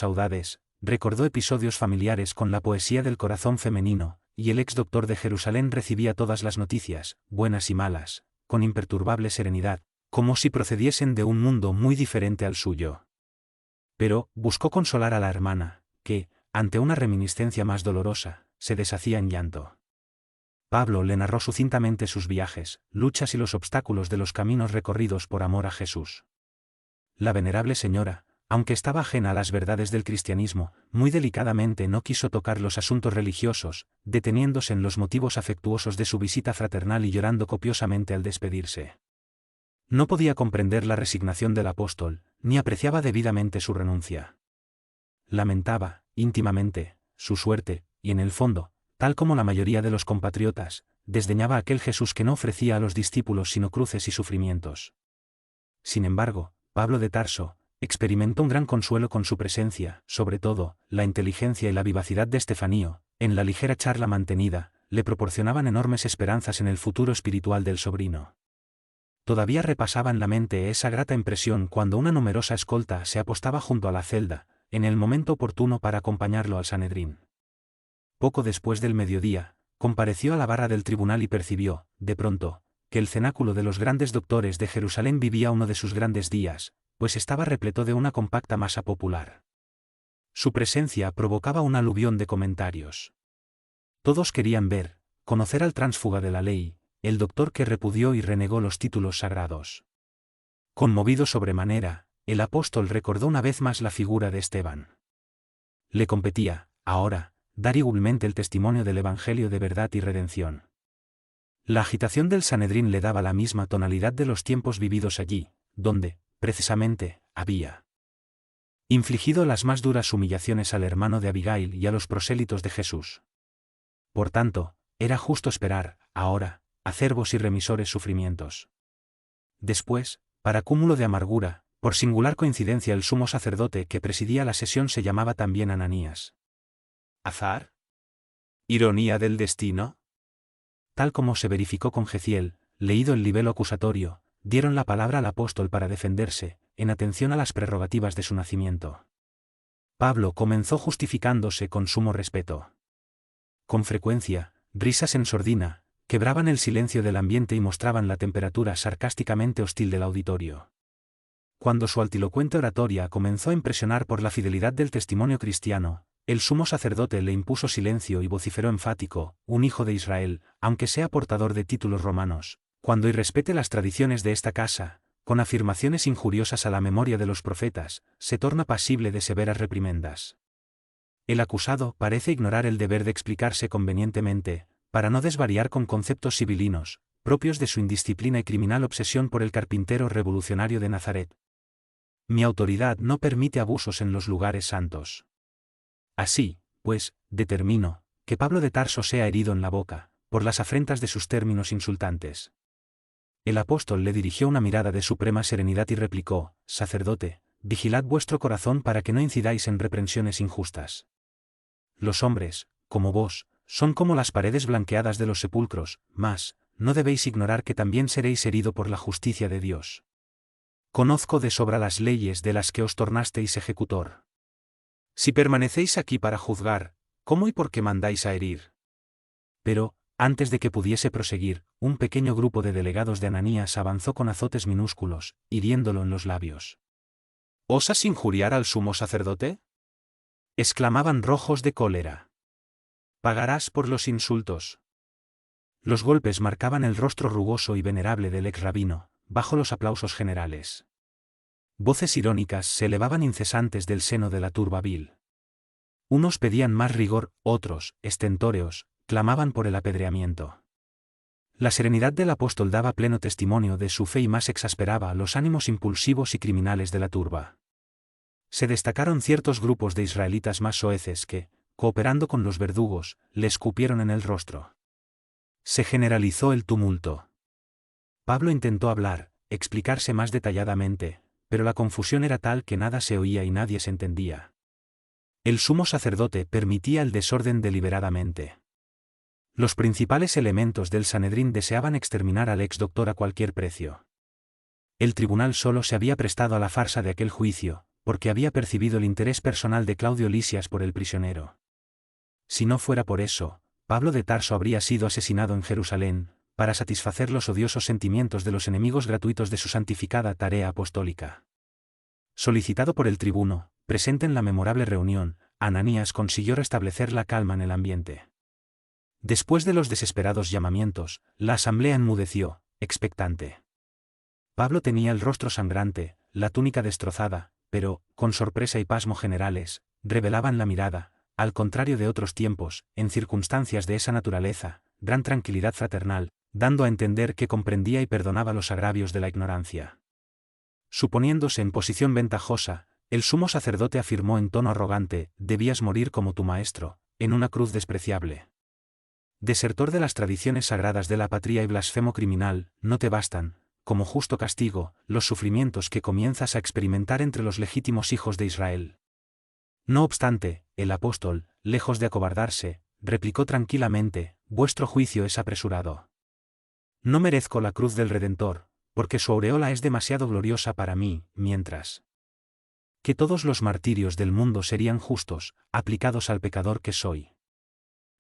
saudades, recordó episodios familiares con la poesía del corazón femenino, y el ex doctor de Jerusalén recibía todas las noticias, buenas y malas, con imperturbable serenidad, como si procediesen de un mundo muy diferente al suyo. Pero, buscó consolar a la hermana, que, ante una reminiscencia más dolorosa, se deshacía en llanto. Pablo le narró sucintamente sus viajes, luchas y los obstáculos de los caminos recorridos por amor a Jesús. La venerable señora, aunque estaba ajena a las verdades del cristianismo, muy delicadamente no quiso tocar los asuntos religiosos, deteniéndose en los motivos afectuosos de su visita fraternal y llorando copiosamente al despedirse. No podía comprender la resignación del apóstol, ni apreciaba debidamente su renuncia. Lamentaba, íntimamente, su suerte, y en el fondo, tal como la mayoría de los compatriotas, desdeñaba aquel Jesús que no ofrecía a los discípulos sino cruces y sufrimientos. Sin embargo, Pablo de Tarso experimentó un gran consuelo con su presencia, sobre todo, la inteligencia y la vivacidad de Estefanía, en la ligera charla mantenida, le proporcionaban enormes esperanzas en el futuro espiritual del sobrino. Todavía repasaba en la mente esa grata impresión cuando una numerosa escolta se apostaba junto a la celda, en el momento oportuno para acompañarlo al Sanedrín. Poco después del mediodía, compareció a la barra del tribunal y percibió, de pronto, que el cenáculo de los grandes doctores de Jerusalén vivía uno de sus grandes días, pues estaba repleto de una compacta masa popular. Su presencia provocaba un aluvión de comentarios. Todos querían ver, conocer al tránsfuga de la ley, el doctor que repudió y renegó los títulos sagrados. Conmovido sobremanera, el apóstol recordó una vez más la figura de Esteban. Le competía, ahora, dar igualmente el testimonio del Evangelio de verdad y redención. La agitación del Sanedrín le daba la misma tonalidad de los tiempos vividos allí, donde, precisamente, había infligido las más duras humillaciones al hermano de Abigail y a los prosélitos de Jesús. Por tanto, era justo esperar, ahora, acervos y remisores sufrimientos. Después, para cúmulo de amargura, por singular coincidencia el sumo sacerdote que presidía la sesión se llamaba también Ananías. ¿Azar? ¿Ironía del destino? Tal como se verificó con Jeziel, leído el libelo acusatorio, dieron la palabra al apóstol para defenderse, en atención a las prerrogativas de su nacimiento. Pablo comenzó justificándose con sumo respeto. Con frecuencia, risas en sordina, quebraban el silencio del ambiente y mostraban la temperatura sarcásticamente hostil del auditorio. Cuando su altilocuente oratoria comenzó a impresionar por la fidelidad del testimonio cristiano, el sumo sacerdote le impuso silencio y vociferó enfático: un hijo de Israel, aunque sea portador de títulos romanos, cuando irrespete las tradiciones de esta casa, con afirmaciones injuriosas a la memoria de los profetas, se torna pasible de severas reprimendas. El acusado parece ignorar el deber de explicarse convenientemente, para no desvariar con conceptos sibilinos, propios de su indisciplina y criminal obsesión por el carpintero revolucionario de Nazaret. Mi autoridad no permite abusos en los lugares santos. Así, pues, determino, que Pablo de Tarso sea herido en la boca, por las afrentas de sus términos insultantes. El apóstol le dirigió una mirada de suprema serenidad y replicó: sacerdote, vigilad vuestro corazón para que no incidáis en reprensiones injustas. Los hombres, como vos, son como las paredes blanqueadas de los sepulcros, mas, no debéis ignorar que también seréis herido por la justicia de Dios. Conozco de sobra las leyes de las que os tornasteis ejecutor. Si permanecéis aquí para juzgar, ¿cómo y por qué mandáis a herir? Pero, antes de que pudiese proseguir, un pequeño grupo de delegados de Ananías avanzó con azotes minúsculos, hiriéndolo en los labios. ¿Osas injuriar al sumo sacerdote?, exclamaban rojos de cólera. Pagarás por los insultos. Los golpes marcaban el rostro rugoso y venerable del ex rabino, bajo los aplausos generales. Voces irónicas se elevaban incesantes del seno de la turba vil. Unos pedían más rigor, otros, estentóreos, clamaban por el apedreamiento. La serenidad del apóstol daba pleno testimonio de su fe y más exasperaba los ánimos impulsivos y criminales de la turba. Se destacaron ciertos grupos de israelitas más soeces que, cooperando con los verdugos, le escupieron en el rostro. Se generalizó el tumulto. Pablo intentó hablar, explicarse más detalladamente, pero la confusión era tal que nada se oía y nadie se entendía. El sumo sacerdote permitía el desorden deliberadamente. Los principales elementos del Sanedrín deseaban exterminar al ex doctor a cualquier precio. El tribunal solo se había prestado a la farsa de aquel juicio, porque había percibido el interés personal de Claudio Lisias por el prisionero. Si no fuera por eso, Pablo de Tarso habría sido asesinado en Jerusalén, para satisfacer los odiosos sentimientos de los enemigos gratuitos de su santificada tarea apostólica. Solicitado por el tribuno, presente en la memorable reunión, Ananías consiguió restablecer la calma en el ambiente. Después de los desesperados llamamientos, la asamblea enmudeció, expectante. Pablo tenía el rostro sangrante, la túnica destrozada, pero, con sorpresa y pasmo generales, revelaban la mirada, al contrario de otros tiempos, en circunstancias de esa naturaleza, gran tranquilidad fraternal, dando a entender que comprendía y perdonaba los agravios de la ignorancia. Suponiéndose en posición ventajosa, el sumo sacerdote afirmó en tono arrogante: «Debías morir como tu maestro, en una cruz despreciable. Desertor de las tradiciones sagradas de la patria y blasfemo criminal, no te bastan, como justo castigo, los sufrimientos que comienzas a experimentar entre los legítimos hijos de Israel». No obstante, el apóstol, lejos de acobardarse, replicó tranquilamente: «Vuestro juicio es apresurado. No merezco la cruz del Redentor, porque su aureola es demasiado gloriosa para mí, mientras que todos los martirios del mundo serían justos, aplicados al pecador que soy.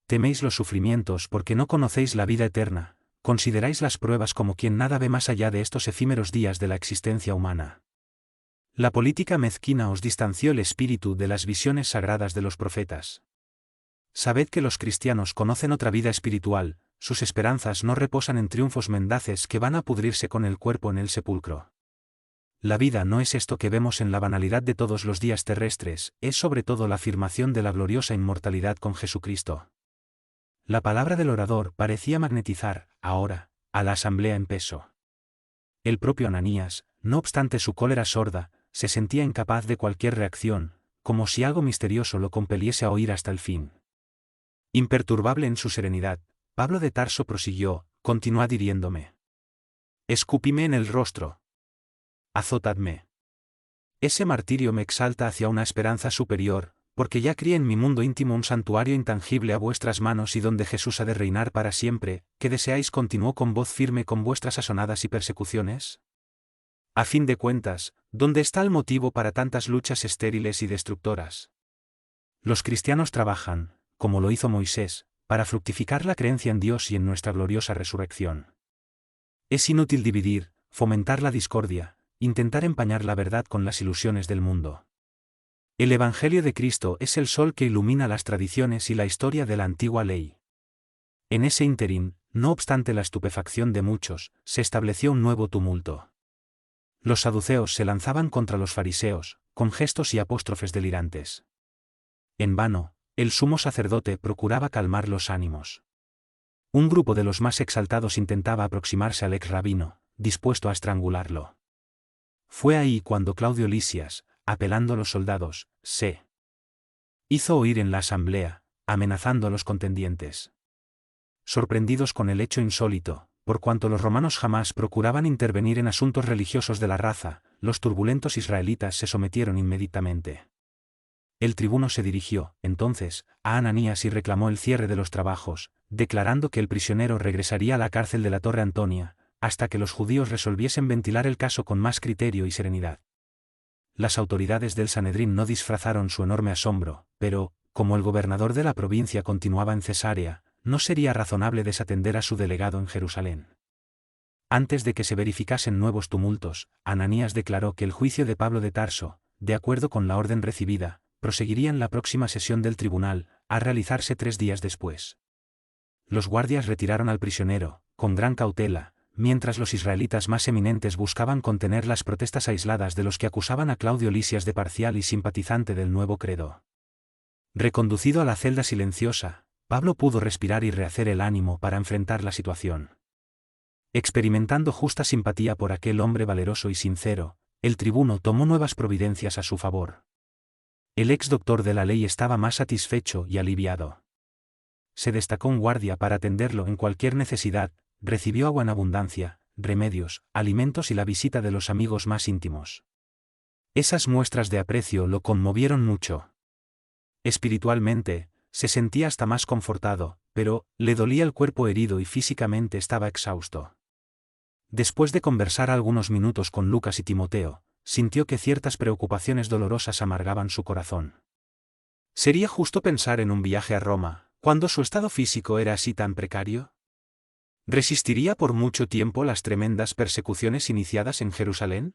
Teméis los sufrimientos porque no conocéis la vida eterna, consideráis las pruebas como quien nada ve más allá de estos efímeros días de la existencia humana. La política mezquina os distanció el espíritu de las visiones sagradas de los profetas. Sabed que los cristianos conocen otra vida espiritual, sus esperanzas no reposan en triunfos mendaces que van a pudrirse con el cuerpo en el sepulcro. La vida no es esto que vemos en la banalidad de todos los días terrestres, es sobre todo la afirmación de la gloriosa inmortalidad con Jesucristo». La palabra del orador parecía magnetizar, ahora, a la asamblea en peso. El propio Ananías, no obstante su cólera sorda, se sentía incapaz de cualquier reacción, como si algo misterioso lo compeliese a oír hasta el fin. Imperturbable en su serenidad, Pablo de Tarso prosiguió: «Continuad hiriéndome. Escúpime en el rostro. Azotadme. Ese martirio me exalta hacia una esperanza superior, porque ya crié en mi mundo íntimo un santuario intangible a vuestras manos y donde Jesús ha de reinar para siempre. ¿Qué deseáis?», continuó con voz firme, «con vuestras asonadas y persecuciones? A fin de cuentas, ¿dónde está el motivo para tantas luchas estériles y destructoras? Los cristianos trabajan, como lo hizo Moisés, para fructificar la creencia en Dios y en nuestra gloriosa resurrección. Es inútil dividir, fomentar la discordia, intentar empañar la verdad con las ilusiones del mundo. El Evangelio de Cristo es el sol que ilumina las tradiciones y la historia de la antigua ley. En ese ínterin, no obstante la estupefacción de muchos, se estableció un nuevo tumulto. Los saduceos se lanzaban contra los fariseos, con gestos y apóstrofes delirantes. En vano, el sumo sacerdote procuraba calmar los ánimos. Un grupo de los más exaltados intentaba aproximarse al ex rabino, dispuesto a estrangularlo. Fue ahí cuando Claudio Lisias, apelando a los soldados, se hizo oír en la asamblea, amenazando a los contendientes. Sorprendidos con el hecho insólito, por cuanto los romanos jamás procuraban intervenir en asuntos religiosos de la raza, los turbulentos israelitas se sometieron inmediatamente. El tribuno se dirigió, entonces, a Ananías y reclamó el cierre de los trabajos, declarando que el prisionero regresaría a la cárcel de la Torre Antonia, hasta que los judíos resolviesen ventilar el caso con más criterio y serenidad. Las autoridades del Sanedrín no disfrazaron su enorme asombro, pero, como el gobernador de la provincia continuaba en Cesarea, no sería razonable desatender a su delegado en Jerusalén. Antes de que se verificasen nuevos tumultos, Ananías declaró que el juicio de Pablo de Tarso, de acuerdo con la orden recibida, proseguiría en la próxima sesión del tribunal, a realizarse 3 días después. Los guardias retiraron al prisionero, con gran cautela, mientras los israelitas más eminentes buscaban contener las protestas aisladas de los que acusaban a Claudio Lisias de parcial y simpatizante del nuevo credo. Reconducido a la celda silenciosa, Pablo pudo respirar y rehacer el ánimo para enfrentar la situación. Experimentando justa simpatía por aquel hombre valeroso y sincero, el tribuno tomó nuevas providencias a su favor. El ex doctor de la ley estaba más satisfecho y aliviado. Se destacó un guardia para atenderlo en cualquier necesidad, recibió agua en abundancia, remedios, alimentos y la visita de los amigos más íntimos. Esas muestras de aprecio lo conmovieron mucho. Espiritualmente, se sentía hasta más confortado, pero le dolía el cuerpo herido y físicamente estaba exhausto. Después de conversar algunos minutos con Lucas y Timoteo, sintió que ciertas preocupaciones dolorosas amargaban su corazón. ¿Sería justo pensar en un viaje a Roma, cuando su estado físico era así tan precario? ¿Resistiría por mucho tiempo las tremendas persecuciones iniciadas en Jerusalén?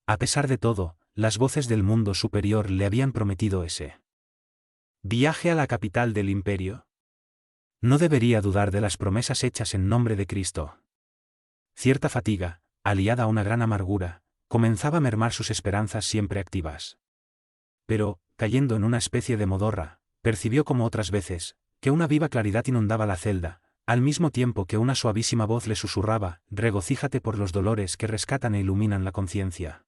A pesar de todo, las voces del mundo superior le habían prometido ese viaje a la capital del imperio. No debería dudar de las promesas hechas en nombre de Cristo. Cierta fatiga, aliada a una gran amargura, comenzaba a mermar sus esperanzas siempre activas. Pero, cayendo en una especie de modorra, percibió como otras veces, que una viva claridad inundaba la celda, al mismo tiempo que una suavísima voz le susurraba: regocíjate por los dolores que rescatan e iluminan la conciencia.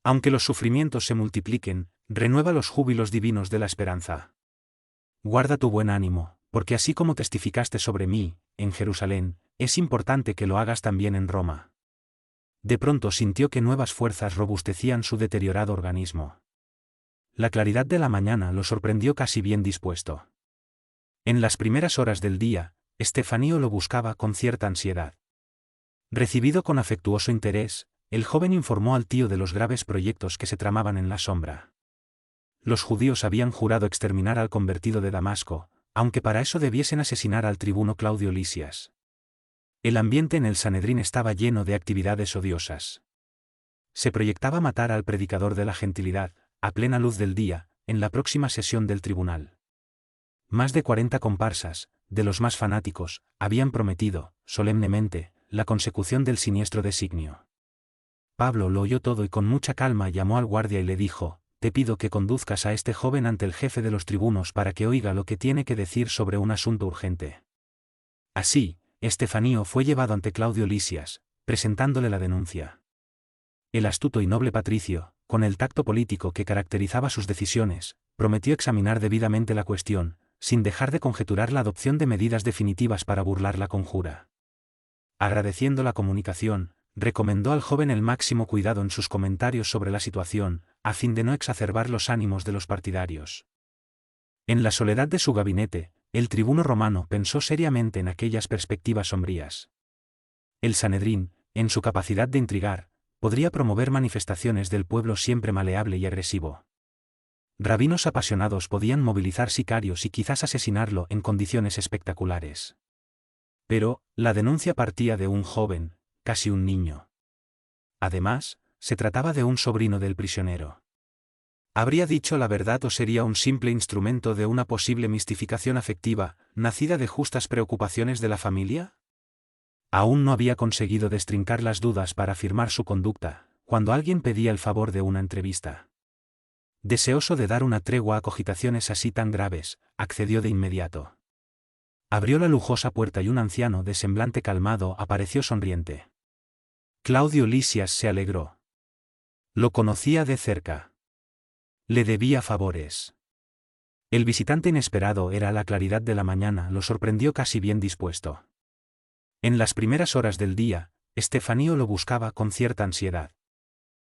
Aunque los sufrimientos se multipliquen, renueva los júbilos divinos de la esperanza. Guarda tu buen ánimo, porque así como testificaste sobre mí, en Jerusalén, es importante que lo hagas también en Roma. De pronto sintió que nuevas fuerzas robustecían su deteriorado organismo. La claridad de la mañana lo sorprendió casi bien dispuesto. En las primeras horas del día, Estefanía lo buscaba con cierta ansiedad. Recibido con afectuoso interés, el joven informó al tío de los graves proyectos que se tramaban en la sombra. Los judíos habían jurado exterminar al convertido de Damasco, aunque para eso debiesen asesinar al tribuno Claudio Lisias. El ambiente en el Sanedrín estaba lleno de actividades odiosas. Se proyectaba matar al predicador de la gentilidad, a plena luz del día, en la próxima sesión del tribunal. Más de 40 comparsas, de los más fanáticos, habían prometido, solemnemente, la consecución del siniestro designio. Pablo lo oyó todo y con mucha calma llamó al guardia y le dijo: te pido que conduzcas a este joven ante el jefe de los tribunos para que oiga lo que tiene que decir sobre un asunto urgente. Así, Estefanía fue llevado ante Claudio Lisias, presentándole la denuncia. El astuto y noble patricio, con el tacto político que caracterizaba sus decisiones, prometió examinar debidamente la cuestión, sin dejar de conjeturar la adopción de medidas definitivas para burlar la conjura. Agradeciendo la comunicación, recomendó al joven el máximo cuidado en sus comentarios sobre la situación, a fin de no exacerbar los ánimos de los partidarios. En la soledad de su gabinete, el tribuno romano pensó seriamente en aquellas perspectivas sombrías. El Sanedrín, en su capacidad de intrigar, podría promover manifestaciones del pueblo siempre maleable y agresivo. Rabinos apasionados podían movilizar sicarios y quizás asesinarlo en condiciones espectaculares. Pero, la denuncia partía de un joven, casi un niño. Además, se trataba de un sobrino del prisionero. ¿Habría dicho la verdad o sería un simple instrumento de una posible mistificación afectiva, nacida de justas preocupaciones de la familia? Aún no había conseguido destrincar las dudas para afirmar su conducta, cuando alguien pedía el favor de una entrevista. Deseoso de dar una tregua a cogitaciones así tan graves, accedió de inmediato. Abrió la lujosa puerta y un anciano de semblante calmado apareció sonriente. Claudio Lisias se alegró. Lo conocía de cerca. Le debía favores. El visitante inesperado era a la claridad de la mañana, lo sorprendió casi bien dispuesto. En las primeras horas del día, Estefanía lo buscaba con cierta ansiedad.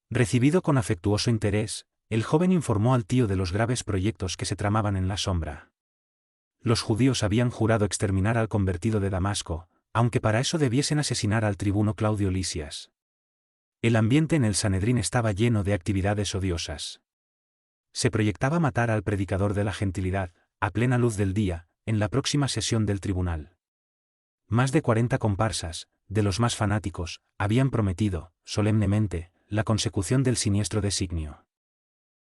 Recibido con afectuoso interés, el joven informó al tío de los graves proyectos que se tramaban en la sombra. Los judíos habían jurado exterminar al convertido de Damasco, aunque para eso debiesen asesinar al tribuno Claudio Lisias. El ambiente en el Sanedrín estaba lleno de actividades odiosas. Se proyectaba matar al predicador de la gentilidad, a plena luz del día, en la próxima sesión del tribunal. Más de 40 comparsas, de los más fanáticos, habían prometido, solemnemente, la consecución del siniestro designio.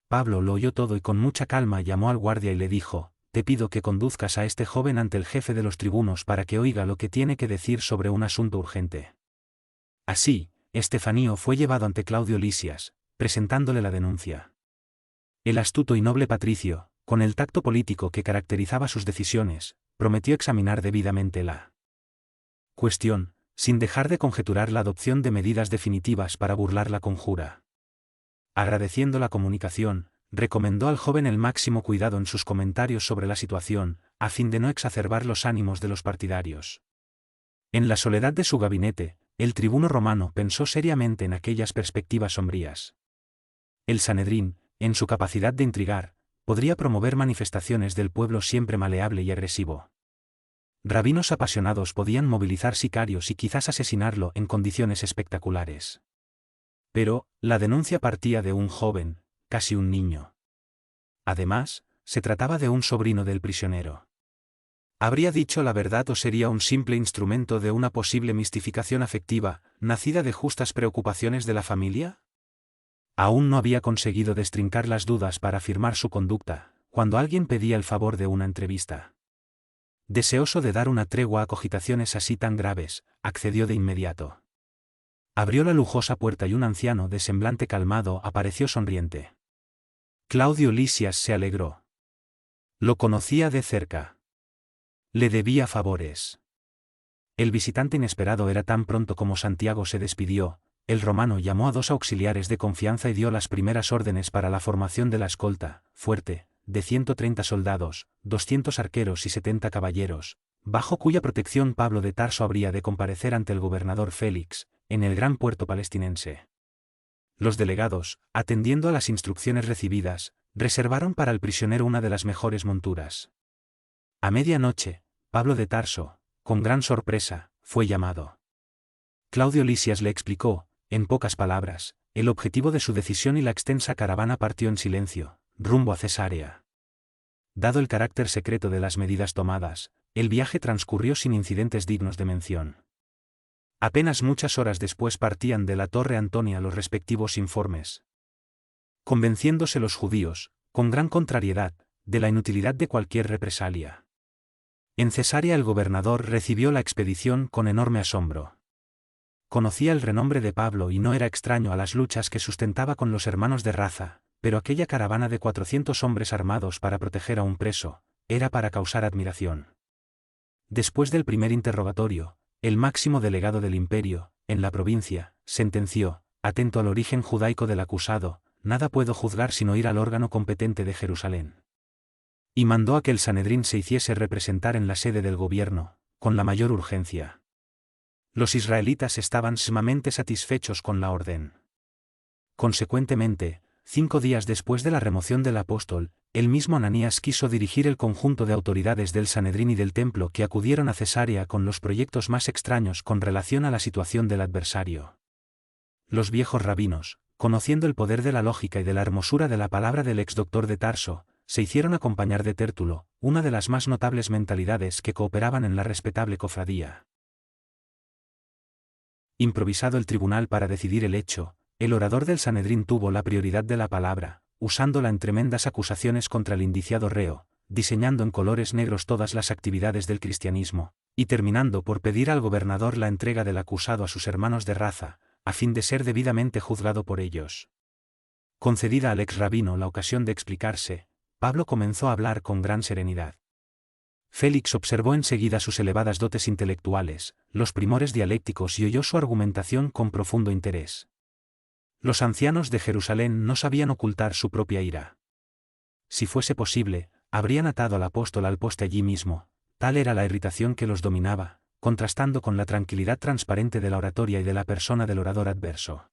Pablo lo oyó todo y con mucha calma llamó al guardia y le dijo: te pido que conduzcas a este joven ante el jefe de los tribunos para que oiga lo que tiene que decir sobre un asunto urgente. Así, Estefanía fue llevado ante Claudio Lisias, presentándole la denuncia. El astuto y noble patricio, con el tacto político que caracterizaba sus decisiones, prometió examinar debidamente la cuestión, sin dejar de conjeturar la adopción de medidas definitivas para burlar la conjura. Agradeciendo la comunicación, recomendó al joven el máximo cuidado en sus comentarios sobre la situación, a fin de no exacerbar los ánimos de los partidarios. En la soledad de su gabinete, el tribuno romano pensó seriamente en aquellas perspectivas sombrías. El Sanedrín, en su capacidad de intrigar, podría promover manifestaciones del pueblo siempre maleable y agresivo. Rabinos apasionados podían movilizar sicarios y quizás asesinarlo en condiciones espectaculares. Pero, la denuncia partía de un joven, casi un niño. Además, se trataba de un sobrino del prisionero. ¿Habría dicho la verdad o sería un simple instrumento de una posible mistificación afectiva, nacida de justas preocupaciones de la familia? Aún no había conseguido destrincar las dudas para afirmar su conducta, cuando alguien pedía el favor de una entrevista. Deseoso de dar una tregua a cogitaciones así tan graves, accedió de inmediato. Abrió la lujosa puerta y un anciano de semblante calmado apareció sonriente. Claudio Lisias se alegró. Lo conocía de cerca. Le debía favores. El visitante inesperado era tan pronto como Santiago se despidió. El romano llamó a 2 auxiliares de confianza y dio las primeras órdenes para la formación de la escolta, fuerte, de 130 soldados, 200 arqueros y 70 caballeros, bajo cuya protección Pablo de Tarso habría de comparecer ante el gobernador Félix, en el gran puerto palestinense. Los delegados, atendiendo a las instrucciones recibidas, reservaron para el prisionero una de las mejores monturas. A medianoche, Pablo de Tarso, con gran sorpresa, fue llamado. Claudio Lisias le explicó, en pocas palabras, el objetivo de su decisión y la extensa caravana partió en silencio, rumbo a Cesarea. Dado el carácter secreto de las medidas tomadas, el viaje transcurrió sin incidentes dignos de mención. Apenas muchas horas después partían de la Torre Antonia los respectivos informes. Convenciéndose los judíos, con gran contrariedad, de la inutilidad de cualquier represalia. En Cesarea el gobernador recibió la expedición con enorme asombro. Conocía el renombre de Pablo y no era extraño a las luchas que sustentaba con los hermanos de raza, pero aquella caravana de 400 hombres armados para proteger a un preso, era para causar admiración. Después del primer interrogatorio, el máximo delegado del imperio, en la provincia, sentenció, atento al origen judaico del acusado, nada puedo juzgar sino ir al órgano competente de Jerusalén. Y mandó a que el Sanedrín se hiciese representar en la sede del gobierno, con la mayor urgencia. Los israelitas estaban sumamente satisfechos con la orden. Consecuentemente, 5 días después de la remoción del apóstol, el mismo Ananías quiso dirigir el conjunto de autoridades del Sanedrín y del templo que acudieron a Cesarea con los proyectos más extraños con relación a la situación del adversario. Los viejos rabinos, conociendo el poder de la lógica y de la hermosura de la palabra del ex doctor de Tarso, se hicieron acompañar de Tértulo, una de las más notables mentalidades que cooperaban en la respetable cofradía. Improvisado el tribunal para decidir el hecho, el orador del Sanedrín tuvo la prioridad de la palabra, usándola en tremendas acusaciones contra el indiciado reo, diseñando en colores negros todas las actividades del cristianismo, y terminando por pedir al gobernador la entrega del acusado a sus hermanos de raza, a fin de ser debidamente juzgado por ellos. Concedida al ex rabino la ocasión de explicarse, Pablo comenzó a hablar con gran serenidad. Félix observó enseguida sus elevadas dotes intelectuales, los primores dialécticos y oyó su argumentación con profundo interés. Los ancianos de Jerusalén no sabían ocultar su propia ira. Si fuese posible, habrían atado al apóstol al poste allí mismo, tal era la irritación que los dominaba, contrastando con la tranquilidad transparente de la oratoria y de la persona del orador adverso.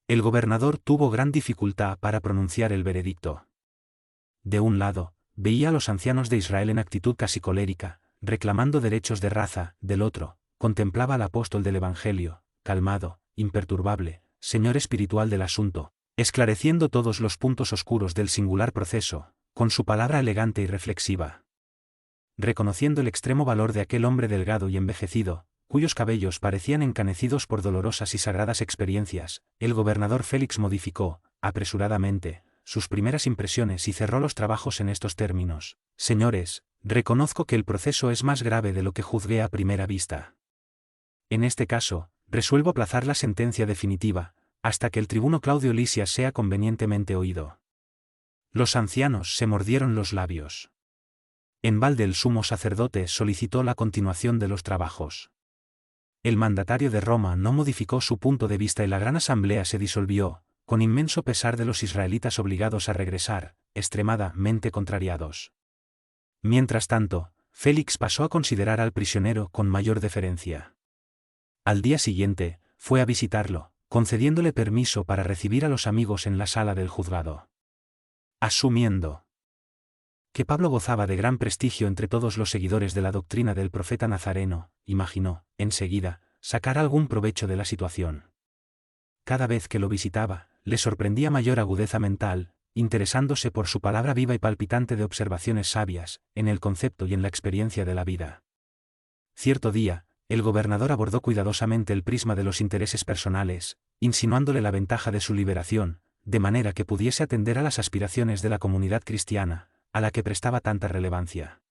El gobernador tuvo gran dificultad para pronunciar el veredicto. De un lado, veía a los ancianos de Israel en actitud casi colérica, reclamando derechos de raza; del otro, contemplaba al apóstol del Evangelio, calmado, imperturbable, señor espiritual del asunto, esclareciendo todos los puntos oscuros del singular proceso, con su palabra elegante y reflexiva. Reconociendo el extremo valor de aquel hombre delgado y envejecido, cuyos cabellos parecían encanecidos por dolorosas y sagradas experiencias, el gobernador Félix modificó, apresuradamente, sus primeras impresiones y cerró los trabajos en estos términos: señores, reconozco que el proceso es más grave de lo que juzgué a primera vista. En este caso, resuelvo aplazar la sentencia definitiva, hasta que el tribuno Claudio Lisias sea convenientemente oído. Los ancianos se mordieron los labios. En balde el sumo sacerdote solicitó la continuación de los trabajos. El mandatario de Roma no modificó su punto de vista y la gran asamblea se disolvió, con inmenso pesar de los israelitas obligados a regresar, extremadamente contrariados. Mientras tanto, Félix pasó a considerar al prisionero con mayor deferencia. Al día siguiente, fue a visitarlo, concediéndole permiso para recibir a los amigos en la sala del juzgado. Asumiendo que Pablo gozaba de gran prestigio entre todos los seguidores de la doctrina del profeta nazareno, imaginó, enseguida, sacar algún provecho de la situación. cada vez que lo visitaba, le sorprendía mayor agudeza mental, interesándose por su palabra viva y palpitante de observaciones sabias, en el concepto y en la experiencia de la vida. Cierto día, el gobernador abordó cuidadosamente el prisma de los intereses personales, insinuándole la ventaja de su liberación, de manera que pudiese atender a las aspiraciones de la comunidad cristiana, a la que prestaba tanta relevancia.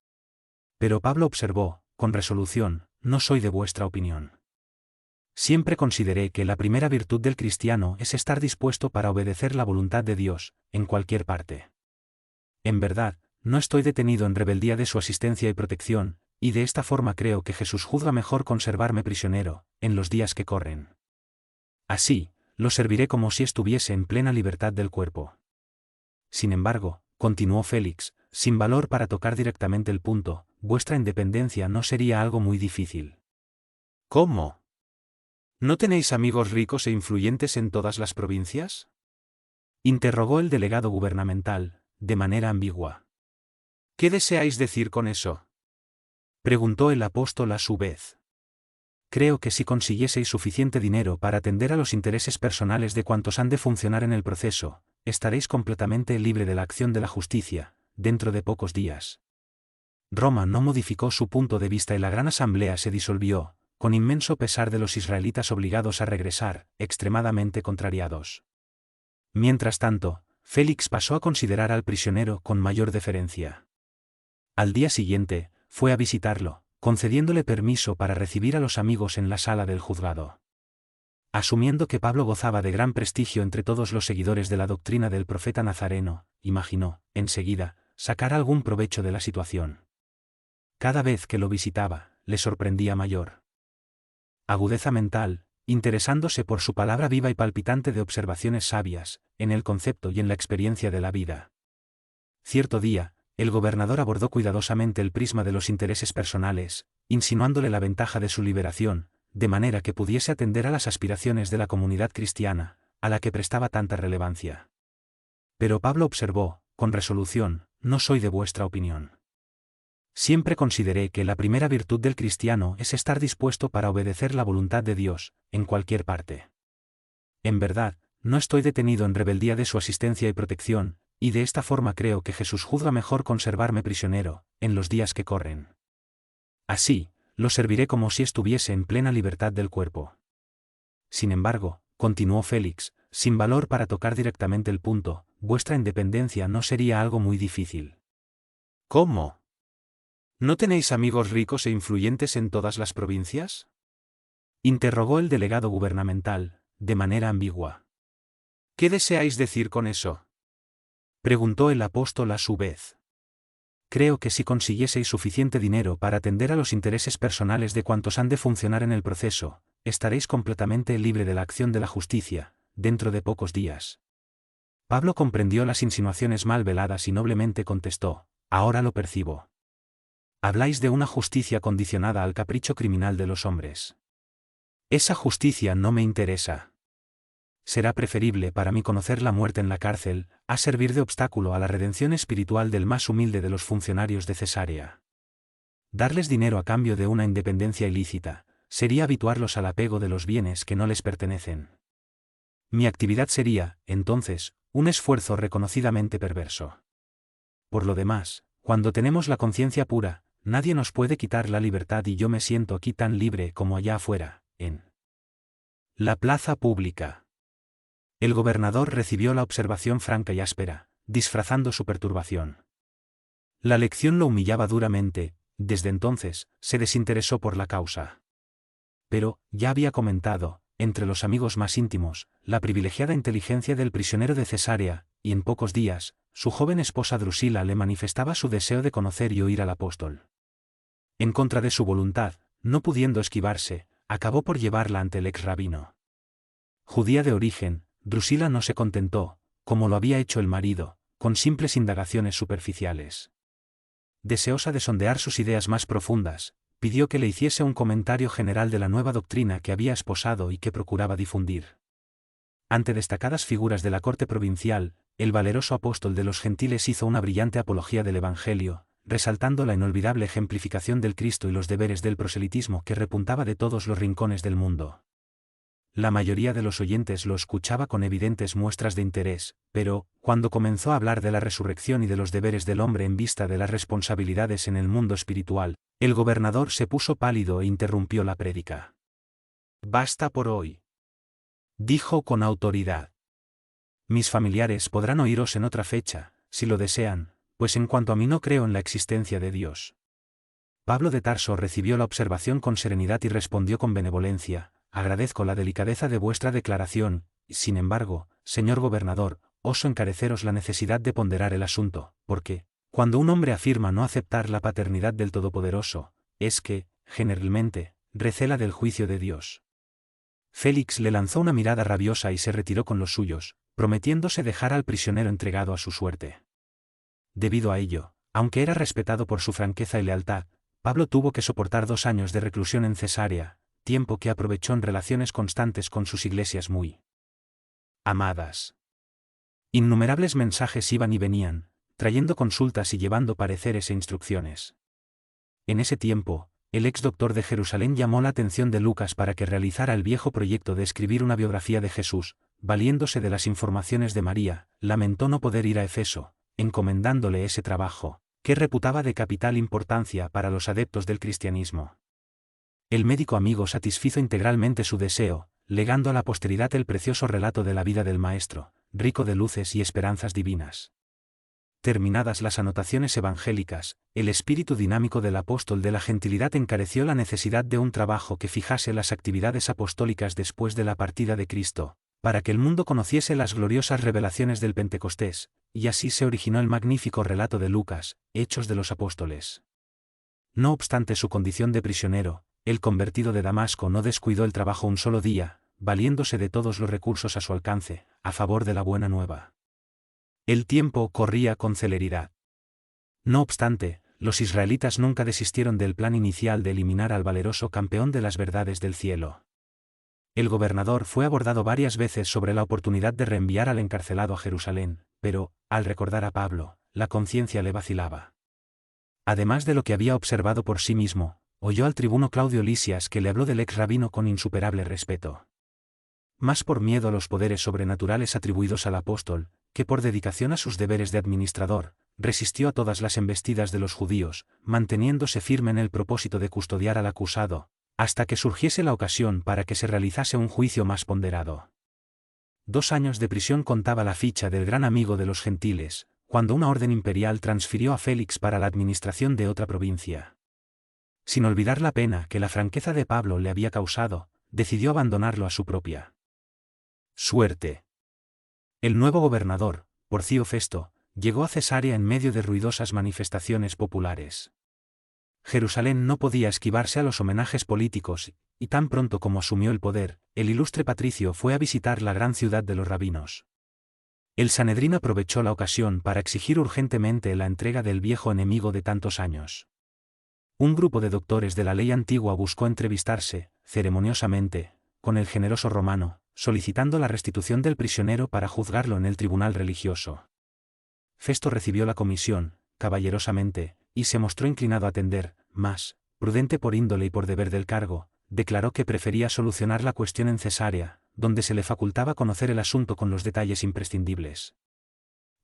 Pero Pablo observó, con resolución, no soy de vuestra opinión. Siempre consideré que la primera virtud del cristiano es estar dispuesto para obedecer la voluntad de Dios, en cualquier parte. En verdad, no estoy detenido en rebeldía de su asistencia y protección, y de esta forma creo que Jesús juzga mejor conservarme prisionero, en los días que corren. Así, lo serviré como si estuviese en plena libertad del cuerpo. Sin embargo, continuó Félix, sin valor para tocar directamente el punto, vuestra independencia no sería algo muy difícil. ¿Cómo? ¿No tenéis amigos ricos e influyentes en todas las provincias? Interrogó el delegado gubernamental, de manera ambigua. ¿Qué deseáis decir con eso? Preguntó el apóstol a su vez. Creo que si consiguieseis suficiente dinero para atender a los intereses personales de cuantos han de funcionar en el proceso, estaréis completamente libre de la acción de la justicia, dentro de pocos días. Roma no modificó su punto de vista y la gran asamblea se disolvió, con inmenso pesar de los israelitas obligados a regresar, extremadamente contrariados. Mientras tanto, Félix pasó a considerar al prisionero con mayor deferencia. Al día siguiente, fue a visitarlo, concediéndole permiso para recibir a los amigos en la sala del juzgado. Asumiendo que Pablo gozaba de gran prestigio entre todos los seguidores de la doctrina del profeta nazareno, imaginó, enseguida, sacar algún provecho de la situación. Cada vez que lo visitaba, le sorprendía mayor agudeza mental, interesándose por su palabra viva y palpitante de observaciones sabias, en el concepto y en la experiencia de la vida. Cierto día, el gobernador abordó cuidadosamente el prisma de los intereses personales, insinuándole la ventaja de su liberación, de manera que pudiese atender a las aspiraciones de la comunidad cristiana, a la que prestaba tanta relevancia. Pero Pablo observó, con resolución, no soy de vuestra opinión. Siempre consideré que la primera virtud del cristiano es estar dispuesto para obedecer la voluntad de Dios, en cualquier parte. En verdad, no estoy detenido en rebeldía de su asistencia y protección, y de esta forma creo que Jesús juzga mejor conservarme prisionero, en los días que corren. Así, lo serviré como si estuviese en plena libertad del cuerpo. Sin embargo, continuó Félix, sin valor para tocar directamente el punto, vuestra independencia no sería algo muy difícil. ¿Cómo? ¿No tenéis amigos ricos e influyentes en todas las provincias? Interrogó el delegado gubernamental, de manera ambigua. ¿Qué deseáis decir con eso? Preguntó el apóstol a su vez. Creo que si consiguieseis suficiente dinero para atender a los intereses personales de cuantos han de funcionar en el proceso, estaréis completamente libre de la acción de la justicia, dentro de pocos días. Pablo comprendió las insinuaciones mal veladas y noblemente contestó, ahora lo percibo. Habláis de una justicia condicionada al capricho criminal de los hombres. Esa justicia no me interesa. Será preferible para mí conocer la muerte en la cárcel, a servir de obstáculo a la redención espiritual del más humilde de los funcionarios de Cesarea. Darles dinero a cambio de una independencia ilícita, sería habituarlos al apego de los bienes que no les pertenecen. Mi actividad sería, entonces, un esfuerzo reconocidamente perverso. Por lo demás, cuando tenemos la conciencia pura, nadie nos puede quitar la libertad y yo me siento aquí tan libre como allá afuera, en la plaza pública. El gobernador recibió la observación franca y áspera, disfrazando su perturbación. La lección lo humillaba duramente, desde entonces, se desinteresó por la causa. Pero, ya había comentado, entre los amigos más íntimos, la privilegiada inteligencia del prisionero de Cesarea, y en pocos días, su joven esposa Drusila le manifestaba su deseo de conocer y oír al apóstol. En contra de su voluntad, no pudiendo esquivarse, acabó por llevarla ante el ex rabino. Judía de origen, Drusila no se contentó, como lo había hecho el marido, con simples indagaciones superficiales. Deseosa de sondear sus ideas más profundas, pidió que le hiciese un comentario general de la nueva doctrina que había esposado y que procuraba difundir. Ante destacadas figuras de la corte provincial, el valeroso apóstol de los gentiles hizo una brillante apología del Evangelio, resaltando la inolvidable ejemplificación del Cristo y los deberes del proselitismo que repuntaba de todos los rincones del mundo. La mayoría de los oyentes lo escuchaba con evidentes muestras de interés, pero, cuando comenzó a hablar de la resurrección y de los deberes del hombre en vista de las responsabilidades en el mundo espiritual, el gobernador se puso pálido e interrumpió la prédica. «Basta por hoy», dijo con autoridad. «Mis familiares podrán oíros en otra fecha, si lo desean, pues en cuanto a mí no creo en la existencia de Dios». Pablo de Tarso recibió la observación con serenidad y respondió con benevolencia: «Agradezco la delicadeza de vuestra declaración, sin embargo, señor gobernador, oso encareceros la necesidad de ponderar el asunto, porque, cuando un hombre afirma no aceptar la paternidad del Todopoderoso, es que, generalmente, recela del juicio de Dios». Félix le lanzó una mirada rabiosa y se retiró con los suyos, prometiéndose dejar al prisionero entregado a su suerte. Debido a ello, aunque era respetado por su franqueza y lealtad, Pablo tuvo que soportar 2 años de reclusión en Cesarea, tiempo que aprovechó en relaciones constantes con sus iglesias muy amadas. Innumerables mensajes iban y venían, trayendo consultas y llevando pareceres e instrucciones. En ese tiempo, el ex doctor de Jerusalén llamó la atención de Lucas para que realizara el viejo proyecto de escribir una biografía de Jesús, valiéndose de las informaciones de María. Lamentó no poder ir a Efeso, encomendándole ese trabajo, que reputaba de capital importancia para los adeptos del cristianismo. El médico amigo satisfizo integralmente su deseo, legando a la posteridad el precioso relato de la vida del Maestro, rico de luces y esperanzas divinas. Terminadas las anotaciones evangélicas, el espíritu dinámico del apóstol de la gentilidad encareció la necesidad de un trabajo que fijase las actividades apostólicas después de la partida de Cristo, para que el mundo conociese las gloriosas revelaciones del Pentecostés, y así se originó el magnífico relato de Lucas, Hechos de los Apóstoles. No obstante su condición de prisionero, el convertido de Damasco no descuidó el trabajo un solo día, valiéndose de todos los recursos a su alcance, a favor de la buena nueva. El tiempo corría con celeridad. No obstante, los israelitas nunca desistieron del plan inicial de eliminar al valeroso campeón de las verdades del cielo. El gobernador fue abordado varias veces sobre la oportunidad de reenviar al encarcelado a Jerusalén, pero, al recordar a Pablo, la conciencia le vacilaba. Además de lo que había observado por sí mismo, oyó al tribuno Claudio Lisias que le habló del ex rabino con insuperable respeto. Más por miedo a los poderes sobrenaturales atribuidos al apóstol, que por dedicación a sus deberes de administrador, resistió a todas las embestidas de los judíos, manteniéndose firme en el propósito de custodiar al acusado, hasta que surgiese la ocasión para que se realizase un juicio más ponderado. 2 años de prisión contaba la ficha del gran amigo de los gentiles, cuando una orden imperial transfirió a Félix para la administración de otra provincia. Sin olvidar la pena que la franqueza de Pablo le había causado, decidió abandonarlo a su propia suerte. El nuevo gobernador, Porcio Festo, llegó a Cesarea en medio de ruidosas manifestaciones populares. Jerusalén no podía esquivarse a los homenajes políticos, y tan pronto como asumió el poder, el ilustre patricio fue a visitar la gran ciudad de los rabinos. El Sanedrín aprovechó la ocasión para exigir urgentemente la entrega del viejo enemigo de tantos años. Un grupo de doctores de la ley antigua buscó entrevistarse, ceremoniosamente, con el generoso romano, solicitando la restitución del prisionero para juzgarlo en el tribunal religioso. Festo recibió la comisión, caballerosamente, y se mostró inclinado a atender, mas, prudente por índole y por deber del cargo, declaró que prefería solucionar la cuestión en Cesarea, donde se le facultaba conocer el asunto con los detalles imprescindibles.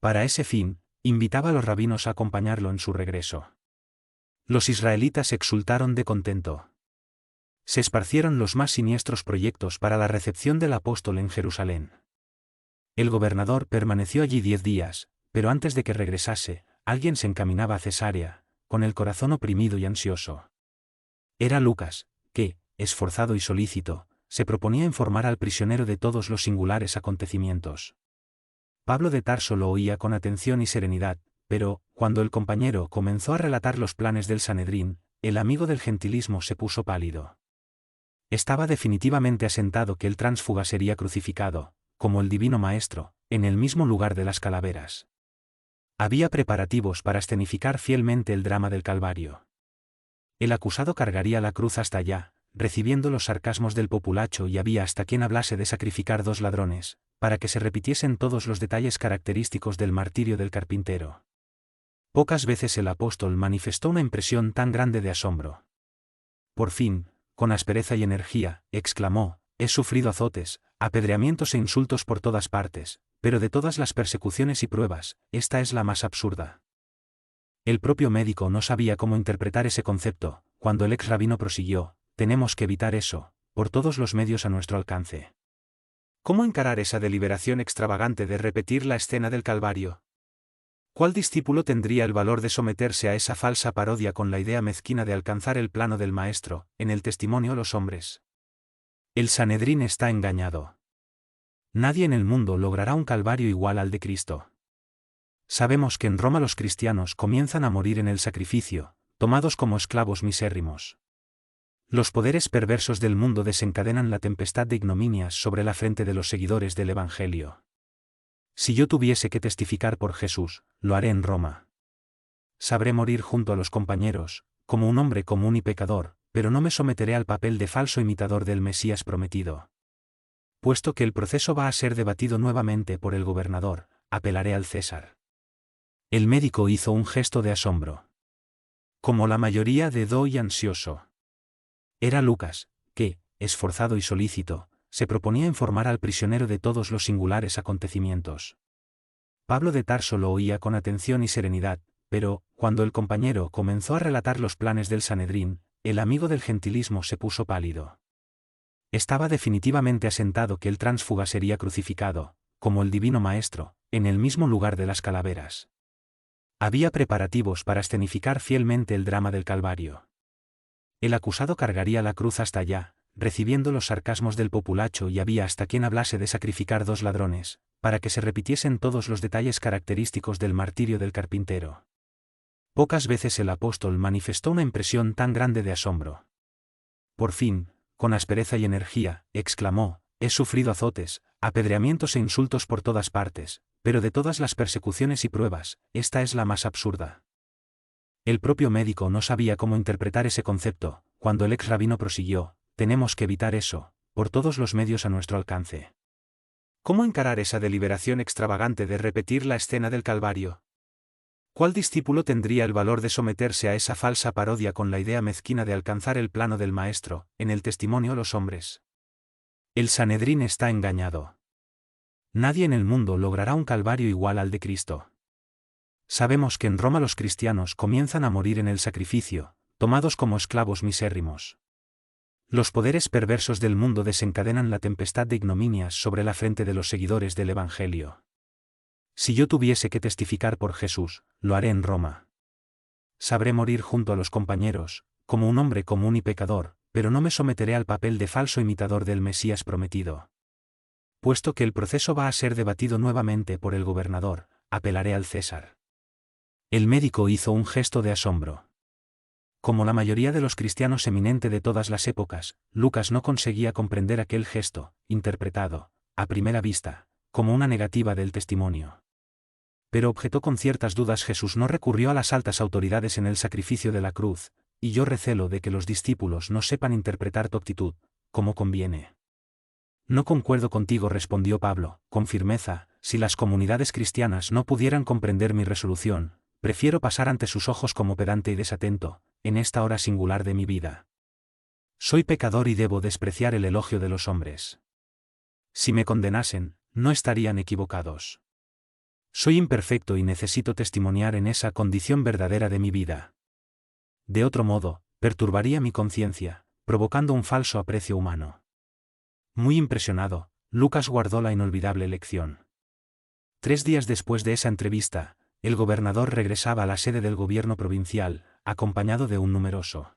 Para ese fin, invitaba a los rabinos a acompañarlo en su regreso. Los israelitas exultaron de contento. Se esparcieron los más siniestros proyectos para la recepción del apóstol en Jerusalén. El gobernador permaneció allí 10 días, pero antes de que regresase, alguien se encaminaba a Cesarea, con el corazón oprimido y ansioso. Era Lucas, que, esforzado y solícito, se proponía informar al prisionero de todos los singulares acontecimientos. Pablo de Tarso lo oía con atención y serenidad, pero, cuando el compañero comenzó a relatar los planes del Sanedrín, el amigo del gentilismo se puso pálido. Estaba definitivamente asentado que el tránsfuga sería crucificado, como el divino maestro, en el mismo lugar de las calaveras. Había preparativos para escenificar fielmente el drama del Calvario. El acusado cargaría la cruz hasta allá, recibiendo los sarcasmos del populacho, y había hasta quien hablase de sacrificar 2 ladrones, para que se repitiesen todos los detalles característicos del martirio del carpintero. Pocas veces el apóstol manifestó una impresión tan grande de asombro. Por fin, con aspereza y energía, exclamó: he sufrido azotes, apedreamientos e insultos por todas partes, pero de todas las persecuciones y pruebas, esta es la más absurda. El propio médico no sabía cómo interpretar ese concepto, cuando el ex rabino prosiguió: tenemos que evitar eso, por todos los medios a nuestro alcance. ¿Cómo encarar esa deliberación extravagante de repetir la escena del Calvario? ¿Cuál discípulo tendría el valor de someterse a esa falsa parodia con la idea mezquina de alcanzar el plano del Maestro, en el testimonio los hombres? El Sanedrín está engañado. Nadie en el mundo logrará un Calvario igual al de Cristo. Sabemos que en Roma los cristianos comienzan a morir en el sacrificio, tomados como esclavos misérrimos. Los poderes perversos del mundo desencadenan la tempestad de ignominias sobre la frente de los seguidores del Evangelio. Si yo tuviese que testificar por Jesús, lo haré en Roma. Sabré morir junto a los compañeros, como un hombre común y pecador, pero no me someteré al papel de falso imitador del Mesías prometido. Puesto que el proceso va a ser debatido nuevamente por el gobernador, apelaré al César. El médico hizo un gesto de asombro. Como la mayoría y ansioso. Era Lucas, que, esforzado y solícito, se proponía informar al prisionero de todos los singulares acontecimientos. Pablo de Tarso lo oía con atención y serenidad, pero, cuando el compañero comenzó a relatar los planes del Sanedrín, el amigo del gentilismo se puso pálido. Estaba definitivamente asentado que el tránsfuga sería crucificado, como el divino Maestro, en el mismo lugar de las calaveras. Había preparativos para escenificar fielmente el drama del Calvario. El acusado cargaría la cruz hasta allá, recibiendo los sarcasmos del populacho, y había hasta quien hablase de sacrificar 2 ladrones, para que se repitiesen todos los detalles característicos del martirio del carpintero. Pocas veces el apóstol manifestó una impresión tan grande de asombro. Por fin, con aspereza y energía, exclamó: he sufrido azotes, apedreamientos e insultos por todas partes, pero de todas las persecuciones y pruebas, esta es la más absurda. El propio médico no sabía cómo interpretar ese concepto, cuando el ex rabino prosiguió: tenemos que evitar eso, por todos los medios a nuestro alcance. ¿Cómo encarar esa deliberación extravagante de repetir la escena del Calvario? ¿Cuál discípulo tendría el valor de someterse a esa falsa parodia con la idea mezquina de alcanzar el plano del Maestro, en el testimonio los hombres? El Sanedrín está engañado. Nadie en el mundo logrará un Calvario igual al de Cristo. Sabemos que en Roma los cristianos comienzan a morir en el sacrificio, tomados como esclavos misérrimos. Los poderes perversos del mundo desencadenan la tempestad de ignominias sobre la frente de los seguidores del Evangelio. Si yo tuviese que testificar por Jesús, lo haré en Roma. Sabré morir junto a los compañeros, como un hombre común y pecador, pero no me someteré al papel de falso imitador del Mesías prometido. Puesto que el proceso va a ser debatido nuevamente por el gobernador, apelaré al César. El médico hizo un gesto de asombro. Como la mayoría de los cristianos eminentes de todas las épocas, Lucas no conseguía comprender aquel gesto, interpretado, a primera vista, como una negativa del testimonio. Pero objetó con ciertas dudas: Jesús no recurrió a las altas autoridades en el sacrificio de la cruz, y yo recelo de que los discípulos no sepan interpretar tu actitud, como conviene. No concuerdo contigo, respondió Pablo, con firmeza. Si las comunidades cristianas no pudieran comprender mi resolución, prefiero pasar ante sus ojos como pedante y desatento, en esta hora singular de mi vida. Soy pecador y debo despreciar el elogio de los hombres. Si me condenasen, no estarían equivocados. Soy imperfecto y necesito testimoniar en esa condición verdadera de mi vida. De otro modo, perturbaría mi conciencia, provocando un falso aprecio humano. Muy impresionado, Lucas guardó la inolvidable lección. 3 días después de esa entrevista, el gobernador regresaba a la sede del gobierno provincial, acompañado de un numeroso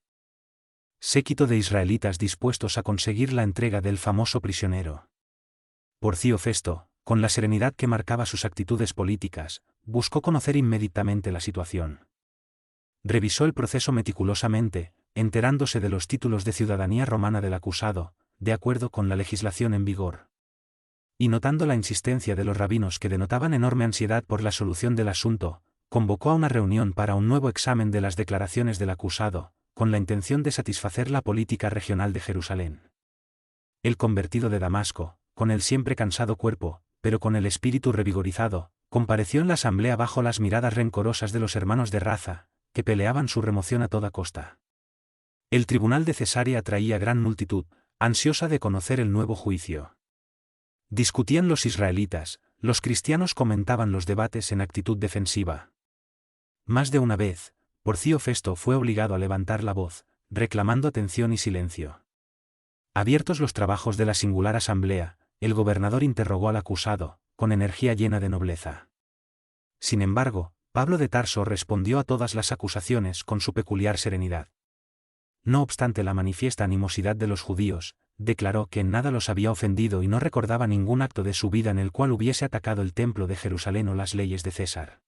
séquito de israelitas dispuestos a conseguir la entrega del famoso prisionero. Porcio Festo, con la serenidad que marcaba sus actitudes políticas, buscó conocer inmediatamente la situación. Revisó el proceso meticulosamente, enterándose de los títulos de ciudadanía romana del acusado, de acuerdo con la legislación en vigor. Y notando la insistencia de los rabinos que denotaban enorme ansiedad por la solución del asunto, convocó a una reunión para un nuevo examen de las declaraciones del acusado, con la intención de satisfacer la política regional de Jerusalén. El convertido de Damasco, con el siempre cansado cuerpo, pero con el espíritu revigorizado, compareció en la asamblea bajo las miradas rencorosas de los hermanos de raza, que peleaban su remoción a toda costa. El tribunal de Cesarea atraía gran multitud, ansiosa de conocer el nuevo juicio. Discutían los israelitas, los cristianos comentaban los debates en actitud defensiva. Más de una vez, Porcio Festo fue obligado a levantar la voz, reclamando atención y silencio. Abiertos los trabajos de la singular asamblea, el gobernador interrogó al acusado, con energía llena de nobleza. Sin embargo, Pablo de Tarso respondió a todas las acusaciones con su peculiar serenidad. No obstante la manifiesta animosidad de los judíos, declaró que en nada los había ofendido y no recordaba ningún acto de su vida en el cual hubiese atacado el templo de Jerusalén o las leyes de César.